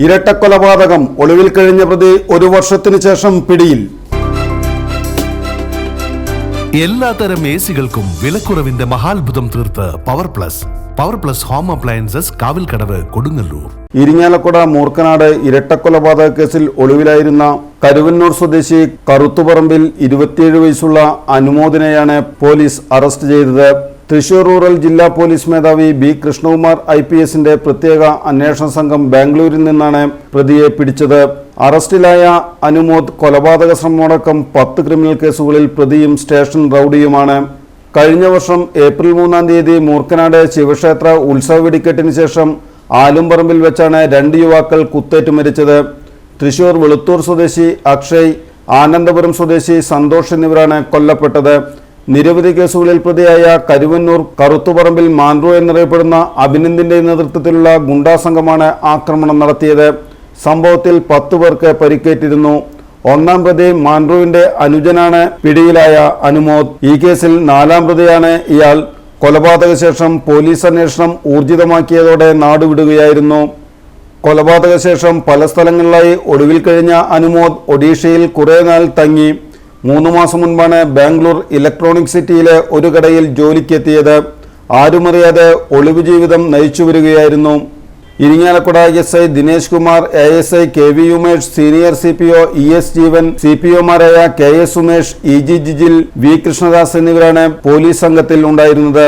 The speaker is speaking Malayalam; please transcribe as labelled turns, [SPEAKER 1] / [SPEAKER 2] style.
[SPEAKER 1] ഇരട്ടക്കൊലപാതകം ഒളിവിൽ കഴിഞ്ഞ പ്രതി 1 വർഷത്തിനു ശേഷം പിടിയിൽ.
[SPEAKER 2] എല്ലാത്തരം എസികൾക്കും വിലക്കുറവിന്റെ മഹാത്ഭുതം തീർത്ത് power plus home appliances Kavilkadavu Kodungallur.
[SPEAKER 1] Irinjalakuda Moorkanad ഇരട്ടക്കൊലപാതക കേസിൽ ഒളിവിലായിരുന്ന കരുവന്നൂർ സ്വദേശി കറുത്തുപറമ്പിൽ 27 വയസ്സുള്ള അനുമോദിനെയാണ് പോലീസ് അറസ്റ്റ് ചെയ്തത്. തൃശൂർ റൂറൽ ജില്ലാ പോലീസ് മേധാവി ബി കൃഷ്ണകുമാർ IPSന്റെ പ്രത്യേക അന്വേഷണ സംഘം ബാംഗ്ലൂരിൽ നിന്നാണ് പ്രതിയെ പിടിച്ചത്. അറസ്റ്റിലായ അനുമോദ് കൊലപാതക ശ്രമമടക്കം 10 ക്രിമിനൽ കേസുകളിൽ പ്രതിയും സ്റ്റേഷൻ റൌഡിയുമാണ്. കഴിഞ്ഞ വർഷം ഏപ്രിൽ 3-ാം തീയതി മൂർക്കനാട് ശിവക്ഷേത്ര ഉത്സവ വെടിക്കെട്ടിന് ശേഷം ആലുംപറമ്പിൽ വെച്ചാണ് 2 യുവാക്കൾ കുത്തേറ്റ് മരിച്ചത്. തൃശൂർ വെളുത്തൂർ സ്വദേശി അക്ഷയ്, ആനന്ദപുരം സ്വദേശി സന്തോഷ് എന്നിവരാണ് കൊല്ലപ്പെട്ടത്. നിരവധി കേസുകളിൽ പ്രതിയായ കരുവന്നൂർ കറുത്തുപറമ്പിൽ മാൻഡ്രോ എന്നറിയപ്പെടുന്ന അഭിനന്ദിന്റെ നേതൃത്വത്തിലുള്ള ഗുണ്ടാ സംഘമാണ് ആക്രമണം നടത്തിയത്. സംഭവത്തിൽ 10 പേർക്ക് പരിക്കേറ്റിരുന്നു. 1-ാം പ്രതി മാൻഡ്രോവിന്റെ അനുജനാണ് പിടിയിലായ അനുമോദ്. ഈ കേസിൽ 4-ാം പ്രതിയാണ് ഇയാൾ. കൊലപാതക ശേഷം പോലീസ് അന്വേഷണം ഊർജിതമാക്കിയതോടെ നാടുവിടുകയായിരുന്നു. കൊലപാതക ശേഷം പല സ്ഥലങ്ങളിലായി ഒളിവിൽ കഴിഞ്ഞ അനുമോദ് ഒഡീഷയിൽ കുറേ നാൾ തങ്ങി. 3 മാസം മുൻപാണ് ബാംഗ്ലൂർ ഇലക്ട്രോണിക് സിറ്റിയിലെ ഒരു കടയിൽ ജോലിക്കെത്തിയത്. ആരുമറിയാതെ ഒളിവ് ജീവിതം നയിച്ചു വരികയായിരുന്നു. Irinjalakuda SI Dinesh Kumar, ASI KV Umesh, senior CPO ES ജീവൻ, CPOമാരായ KS Umesh, EG Jijil, V Krishnadas എന്നിവരാണ് പോലീസ് സംഘത്തിൽ ഉണ്ടായിരുന്നത്.